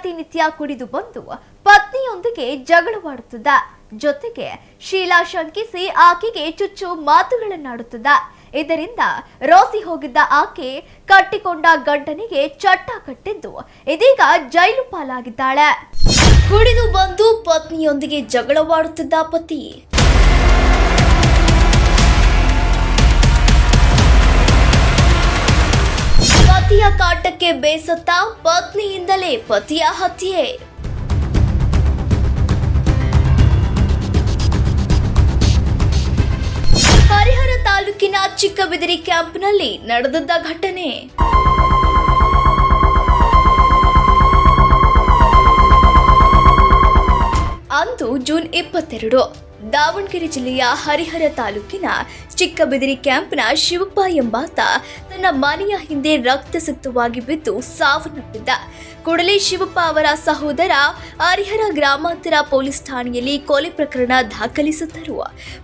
ಪ್ರತಿನಿತ್ಯ ಕುಡಿದು ಬಂದು ಪತ್ನಿಯೊಂದಿಗೆ ಜಗಳವಾಡುತ್ತಿದ್ದ. ಜೊತೆಗೆ ಶೀಲಾ ಶಂಕಿಸಿ ಆಕೆಗೆ ಚುಚ್ಚು ಮಾತುಗಳನ್ನಾಡುತ್ತಿದ್ದ. ಇದರಿಂದ ರೋಸಿ ಹೋಗಿದ್ದ ಆಕೆ ಕಟ್ಟಿಕೊಂಡ ಗಂಡನಿಗೆ ಚಟ್ಟ ಕಟ್ಟಿದ್ದು ಇದೀಗ ಜೈಲು ಪಾಲಾಗಿದ್ದಾಳೆ. ಕುಡಿದು ಬಂದು ಪತ್ನಿಯೊಂದಿಗೆ ಜಗಳವಾಡುತ್ತಿದ್ದ ಪತಿ. ಪತಿಯ ಕಾಟಕ್ಕೆ ಬೇಸತ್ತ ಪತ್ನಿಯಿಂದಲೇ ಪತಿಯ ಹತ್ಯೆ. ಹರಿಹರ ತಾಲೂಕಿನ ಚಿಕ್ಕಬಿದಿರಿ ಕ್ಯಾಂಪ್ನಲ್ಲಿ ನಡೆದಿದ್ದ ಘಟನೆ. ಅಂದು ಜೂನ್ 22 ದಾವಣಗೆರೆ ಜಿಲ್ಲೆಯ ಹರಿಹರ ತಾಲೂಕಿನ ಚಿಕ್ಕಬಿದಿರಿ ಕ್ಯಾಂಪ್ನ ಶಿವಪ್ಪ ಎಂಬಾತ ತನ್ನ ಮನೆಯ ಹಿಂದೆ ರಕ್ತಸಿಕ್ತವಾಗಿ ಬಿದ್ದು ಸಾವನ್ನಪ್ಪಿದ್ದ. ಕೂಡಲೇ ಶಿವಪ್ಪ ಅವರ ಸಹೋದರ ಹರಿಹರ ಗ್ರಾಮಾಂತರ ಪೊಲೀಸ್ ಠಾಣೆಯಲ್ಲಿ ಕೊಲೆ ಪ್ರಕರಣ ದಾಖಲಿಸಿದ್ದರು.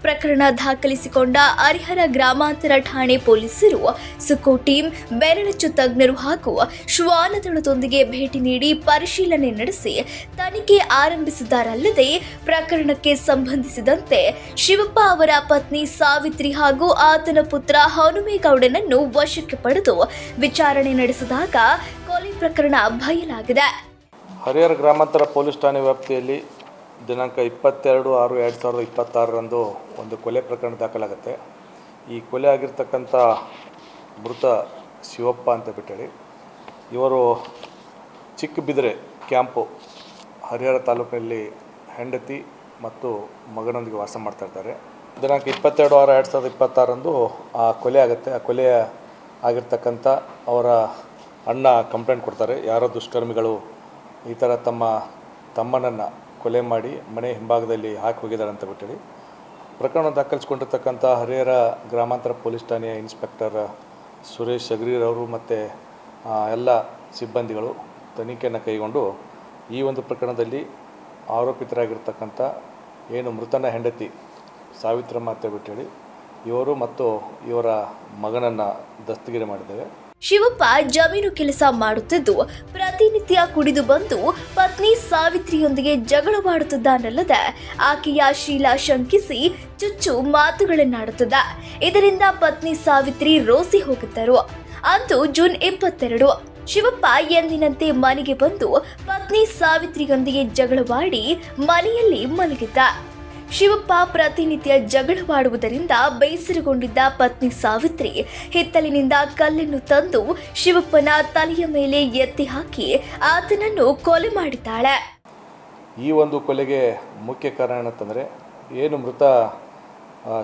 ಪ್ರಕರಣ ದಾಖಲಿಸಿಕೊಂಡ ಹರಿಹರ ಗ್ರಾಮಾಂತರ ಠಾಣೆ ಪೊಲೀಸರು ಸುಕೋ ಟೀಮ್, ಬೆರಳಚ್ಚು ತಜ್ಞರು ಹಾಗೂ ಶ್ವಾನದಳದೊಂದಿಗೆ ಭೇಟಿ ನೀಡಿ ಪರಿಶೀಲನೆ ನಡೆಸಿ ತನಿಖೆ ಆರಂಭಿಸಿದ್ದಾರಲ್ಲದೆ ಪ್ರಕರಣಕ್ಕೆ ಸಂಬಂಧಿಸಿದಂತೆ ಶಿವಪ್ಪ ಅವರ ಪತ್ನಿ ಸಾವಿತ್ರಿ ಹಾಗೂ ಆತನ ಪುತ್ರ ಹನುಮೇಗೌಡನನ್ನು ವಶಕ್ಕೆ ಪಡೆದು ವಿಚಾರಣೆ ನಡೆಸಿದಾಗ ಕೊಲೆ ಪ್ರಕರಣ ಬಯಲಾಗಿದೆ. ಹರಿಹರ ಗ್ರಾಮಾಂತರ ಪೊಲೀಸ್ ಠಾಣೆ ವ್ಯಾಪ್ತಿಯಲ್ಲಿ ದಿನಾಂಕ 22/6/2026 ಒಂದು ಕೊಲೆ ಪ್ರಕರಣ ದಾಖಲಾಗುತ್ತೆ. ಈ ಕೊಲೆ ಆಗಿರ್ತಕ್ಕಂಥ ಮೃತ ಶಿವಪ್ಪ ಅಂತ ಬಿಟ್ಟೇಳಿ ಇವರು ಚಿಕ್ಕಬಿದಿರೆ ಕ್ಯಾಂಪು ಹರಿಹರ ತಾಲೂಕಿನಲ್ಲಿ ಹೆಂಡತಿ ಮತ್ತು ಮಗನೊಂದಿಗೆ ವಾಸ ಮಾಡ್ತಾ ಇರ್ತಾರೆ. ದಿನಾಂಕ 22/6/2026 ಆ ಕೊಲೆ ಆಗುತ್ತೆ. ಆ ಕೊಲೆ ಆಗಿರ್ತಕ್ಕಂಥ ಅವರ ಅಣ್ಣ ಕಂಪ್ಲೇಂಟ್ ಕೊಡ್ತಾರೆ, ಯಾರೋ ದುಷ್ಕರ್ಮಿಗಳು ಈ ಥರ ತಮ್ಮನನ್ನು ಕೊಲೆ ಮಾಡಿ ಮನೆ ಹಿಂಭಾಗದಲ್ಲಿ ಹಾಕಿ ಹೋಗಿದ್ದಾರೆ ಅಂತ ಬಿಟ್ಟೇಳಿ ಪ್ರಕರಣ ದಾಖಲಿಸಿಕೊಂಡಿರ್ತಕ್ಕಂಥ ಹರಿಹರ ಗ್ರಾಮಾಂತರ ಪೊಲೀಸ್ ಠಾಣೆಯ ಇನ್ಸ್ಪೆಕ್ಟರ್ ಸುರೇಶ್ ಶಗ್ರೀರ್ ಅವರು ಮತ್ತು ಎಲ್ಲ ಸಿಬ್ಬಂದಿಗಳು ತನಿಖೆಯನ್ನು ಕೈಗೊಂಡು ಈ ಒಂದು ಪ್ರಕರಣದಲ್ಲಿ ಆರೋಪಿತರಾಗಿರ್ತಕ್ಕಂಥ ಏನು ಮೃತನ ಹೆಂಡತಿ ಸಾವಿತ್ರಮ್ಮ ಅಂತ ಬಿಟ್ಟೇಳಿ ಇವರು ಮತ್ತು ಇವರ ಮಗನನ್ನು ದಸ್ತಗಿರಿ ಮಾಡಿದ್ದೇವೆ. ಶಿವಪ್ಪ ಜಮೀನು ಕೆಲಸ ಮಾಡುತ್ತಿದ್ದು ಪ್ರತಿನಿತ್ಯ ಕುಡಿದು ಬಂದು ಪತ್ನಿ ಸಾವಿತ್ರಿಯೊಂದಿಗೆ ಜಗಳವಾಡುತ್ತಿದ್ದಾನಲ್ಲದೆ ಆಕೆಯ ಶೀಲಾ ಶಂಕಿಸಿ ಚುಚ್ಚು ಮಾತುಗಳನ್ನಾಡುತ್ತಿದ್ದ. ಇದರಿಂದ ಪತ್ನಿ ಸಾವಿತ್ರಿ ರೋಸಿ ಹೋಗಿದ್ದರು. ಅಂದು ಜೂನ್ 22 ಶಿವಪ್ಪ ಎಂದಿನಂತೆ ಮನೆಗೆ ಬಂದು ಪತ್ನಿ ಸಾವಿತ್ರಿಯೊಂದಿಗೆ ಜಗಳವಾಡಿ ಮನೆಯಲ್ಲಿ ಮಲಗಿದ್ದ. ಶಿವಪ್ಪ ಪ್ರತಿನಿತ್ಯ ಜಗಳವಾಡುವುದರಿಂದ ಬೇಸರಗೊಂಡಿದ್ದ ಪತ್ನಿ ಸಾವಿತ್ರಿ ಹಿತ್ತಲಿನಿಂದ ಕಲ್ಲನ್ನು ತಂದು ಶಿವಪ್ಪನ ತಲೆಯ ಮೇಲೆ ಎತ್ತಿ ಹಾಕಿ ಆತನನ್ನು ಕೊಲೆ ಮಾಡಿದ್ದಾಳೆ. ಈ ಒಂದು ಕೊಲೆಗೆ ಮುಖ್ಯ ಕಾರಣ ಏನಂತಂದರೆ ಏನು ಮೃತ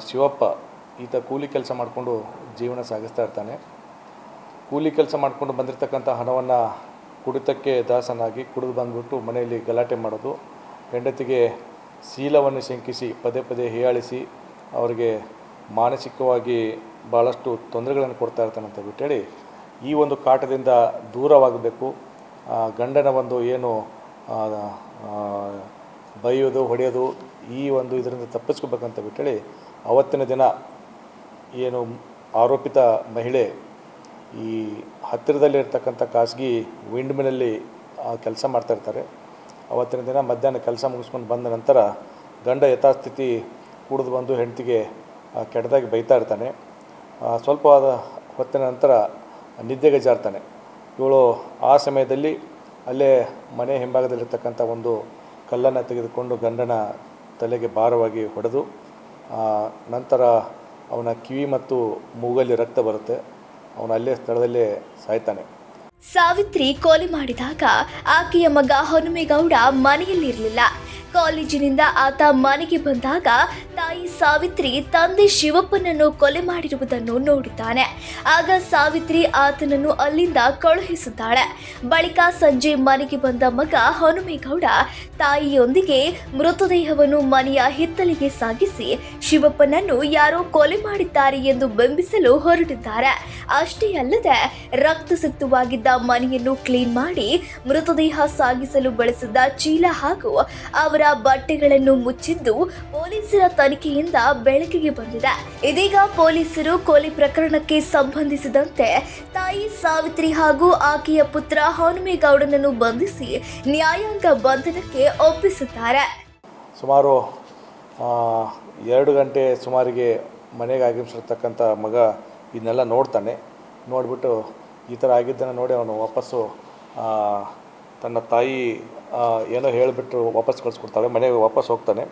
ಶಿವಪ್ಪ ಈತ ಕೂಲಿ ಕೆಲಸ ಮಾಡಿಕೊಂಡು ಜೀವನ ಸಾಗಿಸ್ತಾ ಇರ್ತಾನೆ. ಕೂಲಿ ಕೆಲಸ ಮಾಡಿಕೊಂಡು ಬಂದಿರತಕ್ಕಂಥ ಹಣವನ್ನು ಕುಡಿತಕ್ಕೆ ದಾಸನಾಗಿ ಕುಡಿದು ಬಂದುಬಿಟ್ಟು ಮನೆಯಲ್ಲಿ ಗಲಾಟೆ ಮಾಡೋದು, ಹೆಂಡತಿಗೆ ಶೀಲವನ್ನು ಶಂಕಿಸಿ ಪದೇ ಪದೇ ಹೀಯಾಳಿಸಿ ಅವರಿಗೆ ಮಾನಸಿಕವಾಗಿ ಭಾಳಷ್ಟು ತೊಂದರೆಗಳನ್ನು ಕೊಡ್ತಾ ಇರ್ತಾನಂತ ಬಿಟ್ಟೇಳಿ ಈ ಒಂದು ಕಾಟದಿಂದ ದೂರವಾಗಬೇಕು, ಗಂಡನ ಒಂದು ಏನು ಬೈಯೋದು ಹೊಡೆಯೋದು ಈ ಒಂದು ಇದರಿಂದ ತಪ್ಪಿಸ್ಕೋಬೇಕಂತ ಬಿಟ್ಟೇಳಿ ಅವತ್ತಿನ ದಿನ ಏನು ಆರೋಪಿತ ಮಹಿಳೆ ಈ ಹತ್ತಿರದಲ್ಲಿರ್ತಕ್ಕಂಥ ಖಾಸಗಿ ವಿಂಡ್ ಮಿಲಲ್ಲಿ ಕೆಲಸ ಮಾಡ್ತಾಯಿರ್ತಾರೆ. ಅವತ್ತಿನ ದಿನ ಮಧ್ಯಾಹ್ನ ಕೆಲಸ ಮುಗಿಸ್ಕೊಂಡು ಬಂದ ನಂತರ ಗಂಡ ಯಥಾಸ್ಥಿತಿ ಕುಡಿದು ಬಂದು ಹೆಂಡತಿಗೆ ಕೆಟ್ಟದಾಗಿ ಬೈತಾ ಇರ್ತಾನೆ. ಸ್ವಲ್ಪ ಹೊತ್ತಿನ ನಂತರ ನಿದ್ದೆಗೆ ಜಾರ್ತಾನೆ. ಇವಳು ಆ ಸಮಯದಲ್ಲಿ ಅಲ್ಲೇ ಮನೆ ಹಿಂಭಾಗದಲ್ಲಿರ್ತಕ್ಕಂಥ ಒಂದು ಕಲ್ಲನ್ನು ತೆಗೆದುಕೊಂಡು ಗಂಡನ ತಲೆಗೆ ಭಾರವಾಗಿ ಹೊಡೆದು ನಂತರ ಅವನ ಕಿವಿ ಮತ್ತು ಮೂಗಲ್ಲಿ ರಕ್ತ ಬರುತ್ತೆ. ಅವನು ಅಲ್ಲೇ ಸ್ಥಳದಲ್ಲೇ ಸಾಯ್ತಾನೆ. ಸಾವಿತ್ರಿ ಕೊಲೆ ಮಾಡಿದಾಗ ಆಕೆಯ ಮಗ ಹನುಮೇಗೌಡ ಮನೆಯಲ್ಲಿರಲಿಲ್ಲ. ಕಾಲೇಜಿನಿಂದ ಆತ ಮನೆಗೆ ಬಂದಾಗ ತಾಯಿ ಸಾವಿತ್ರಿ ತಂದೆ ಶಿವಪ್ಪನನ್ನು ಕೊಲೆ ಮಾಡಿರುವುದನ್ನು ನೋಡಿದ್ದಾನೆ. ಆಗ ಸಾವಿತ್ರಿ ಆತನನ್ನು ಅಲ್ಲಿಂದ ಕಳುಹಿಸುತ್ತಾಳೆ. ಬಳಿಕ ಸಂಜೆ ಮನೆಗೆ ಬಂದ ಮಗ ಹನುಮೇಗೌಡ ತಾಯಿಯೊಂದಿಗೆ ಮೃತದೇಹವನ್ನು ಮನೆಯ ಹಿತ್ತಲಿಗೆ ಸಾಗಿಸಿ ಶಿವಪ್ಪನನ್ನು ಯಾರೋ ಕೊಲೆ ಮಾಡಿದ್ದಾರೆ ಎಂದು ಬಿಂಬಿಸಲು ಹೊರಟಿದ್ದಾರೆ. ಅಷ್ಟೇ ಅಲ್ಲದೆ ರಕ್ತಸಿಕ್ತವಾಗಿದ್ದ ಮನೆಯನ್ನು ಕ್ಲೀನ್ ಮಾಡಿ ಮೃತದೇಹ ಸಾಗಿಸಲು ಬಳಸಿದ್ದ ಚೀಲ ಹಾಗೂ ಅವರ ಬಟ್ಟೆಗಳನ್ನು ಮುಚ್ಚಿದ್ದು ಪೊಲೀಸರ ತನಿಖೆಯಿಂದ ಬೆಳಕಿಗೆ ಬಂದಿದೆ. ಇದೀಗ ಪೊಲೀಸರು ಕೊಲೆ ಪ್ರಕರಣಕ್ಕೆ ಸಂಬಂಧಿಸಿದಂತೆ ತಾಯಿ ಸಾವಿತ್ರಿ ಹಾಗೂ ಆಕೆಯ ಪುತ್ರ ಹನುಮೇಗೌಡನನ್ನು ಬಂಧಿಸಿ ನ್ಯಾಯಾಂಗ ಬಂಧನಕ್ಕೆ ಒಪ್ಪಿಸಿದ್ದಾರೆ. ಸುಮಾರು 2 ಗಂಟೆ ಸುಮಾರಿಗೆ ಮನೆಗೆ ಆಗಮಿಸಿರ್ತಕ್ಕಂಥ ಮಗ ಇದನ್ನೆಲ್ಲ ನೋಡ್ತಾನೆ. ನೋಡಿಬಿಟ್ಟು ಈ ಥರ ಆಗಿದ್ದನ್ನು ನೋಡಿ ಅವನು ವಾಪಸ್ಸು ತನ್ನ ತಾಯಿ ಏನೋ ಹೇಳಿಬಿಟ್ಟು ವಾಪಸ್ ಕಳಿಸ್ಕೊಡ್ತಾಳೆ. ಮನೆಗೆ ವಾಪಸ್ ಹೋಗ್ತಾನೆ.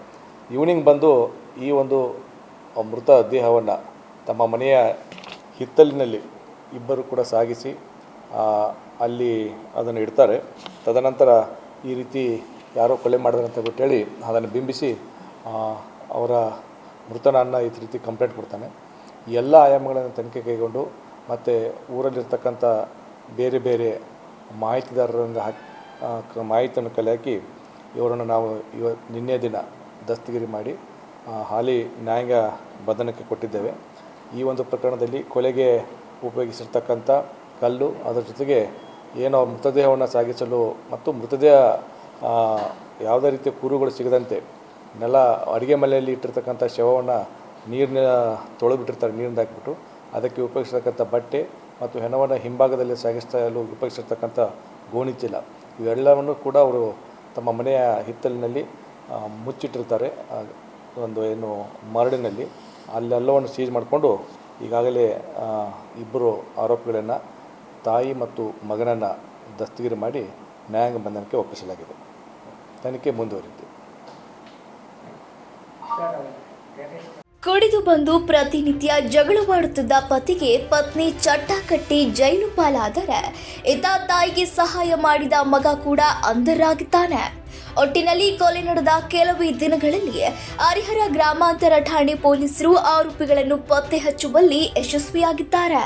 ಈವ್ನಿಂಗ್ ಬಂದು ಈ ಒಂದು ಮೃತ ದೇಹವನ್ನು ತಮ್ಮ ಮನೆಯ ಹಿತ್ತಲಿನಲ್ಲಿ ಇಬ್ಬರು ಕೂಡ ಸಾಗಿಸಿ ಅಲ್ಲಿ ಅದನ್ನು ಇಡ್ತಾರೆ. ತದನಂತರ ಈ ರೀತಿ ಯಾರೋ ಕೊಲೆ ಮಾಡಿದ್ರು ಅಂತ ಬಿಟ್ಟೇಳಿ ಅದನ್ನು ಬಿಂಬಿಸಿ ಅವರ ಮೃತನನ್ನು ಈ ರೀತಿ ಕಂಪ್ಲೇಂಟ್ ಕೊಡ್ತಾನೆ. ಎಲ್ಲ ಆಯಾಮಗಳನ್ನು ತನಿಖೆ ಕೈಗೊಂಡು ಮತ್ತು ಊರಲ್ಲಿರ್ತಕ್ಕಂಥ ಬೇರೆ ಬೇರೆ ಮಾಹಿತಿದಾರರಿಂದ ಮಾಹಿತಿಯನ್ನು ಕಲೆ ಹಾಕಿ ಇವರನ್ನು ನಾವು ನಿನ್ನೆ ದಿನ ದಸ್ತಗಿರಿ ಮಾಡಿ ಹಾಲಿ ನ್ಯಾಯಾಂಗ ಬಂಧನಕ್ಕೆ ಕೊಟ್ಟಿದ್ದೇವೆ. ಈ ಒಂದು ಪ್ರಕರಣದಲ್ಲಿ ಕೊಲೆಗೆ ಉಪಯೋಗಿಸಿರ್ತಕ್ಕಂಥ ಕಲ್ಲು, ಅದರ ಜೊತೆಗೆ ಏನೋ ಮೃತದೇಹವನ್ನು ಸಾಗಿಸಲು ಮತ್ತು ಮೃತದೇಹ ಯಾವುದೇ ರೀತಿಯ ಕೂರುಗಳು ಸಿಗದಂತೆ ಅಡುಗೆ ಮನೆಯಲ್ಲಿ ಇಟ್ಟಿರ್ತಕ್ಕಂಥ ಶವವನ್ನು ನೀರಿನ ತೊಳೆದುಬಿಟ್ಟಿರ್ತಾರೆ. ನೀರಿಂದ ಹಾಕಿಬಿಟ್ಟು ಅದಕ್ಕೆ ಉಪಯೋಗಿಸಿರ್ತಕ್ಕಂಥ ಬಟ್ಟೆ ಮತ್ತು ಹೆಣವನ್ನು ಹಿಂಭಾಗದಲ್ಲಿ ಸಾಗಿಸಲು ಉಪಯೋಗಿಸಿರ್ತಕ್ಕಂಥ ಗೋಣಿಚೀಲ ಇವೆಲ್ಲವನ್ನು ಕೂಡ ಅವರು ತಮ್ಮ ಮನೆಯ ಹಿತ್ತಲಿನಲ್ಲಿ ಮುಚ್ಚಿಟ್ಟಿರ್ತಾರೆ. ಒಂದು ಏನು ಮರಳಿನಲ್ಲಿ ಅಲ್ಲೆಲ್ಲವನ್ನು ಸೀಜ್ ಮಾಡಿಕೊಂಡು ಈಗಾಗಲೇ ಇಬ್ಬರು ಆರೋಪಿಗಳನ್ನು ತಾಯಿ ಮತ್ತು ಮಗನನ್ನು ದಸ್ತಗಿರಿ ಮಾಡಿ ನ್ಯಾಯಾಂಗ ಬಂಧನಕ್ಕೆ ಒಪ್ಪಿಸಲಾಗಿದೆ. ತನಿಖೆ ಮುಂದುವರಿದಿದೆ. ಕುಡಿದು ಬಂದು ಪ್ರತಿನಿತ್ಯ ಜಗಳವಾಡುತ್ತಿದ್ದ ಪತಿಗೆ ಪತ್ನಿ ಚಟ್ಟ ಕಟ್ಟಿ ಜೈಲು ಪಾಲಾದರೆ ಇತ್ತ ತಾಯಿಗೆ ಸಹಾಯ ಮಾಡಿದ ಮಗ ಕೂಡ ಅಂಧರಾಗಿದ್ದಾನೆ. ಒಟ್ಟಿನಲ್ಲಿ ಕೊಲೆ ನಡೆದ ಕೆಲವೇ ದಿನಗಳಲ್ಲಿ ಹರಿಹರ ಗ್ರಾಮಾಂತರ ಠಾಣೆ ಪೊಲೀಸರು ಆರೋಪಿಗಳನ್ನು ಪತ್ತೆ ಹಚ್ಚುವಲ್ಲಿ ಯಶಸ್ವಿಯಾಗಿದ್ದಾರೆ.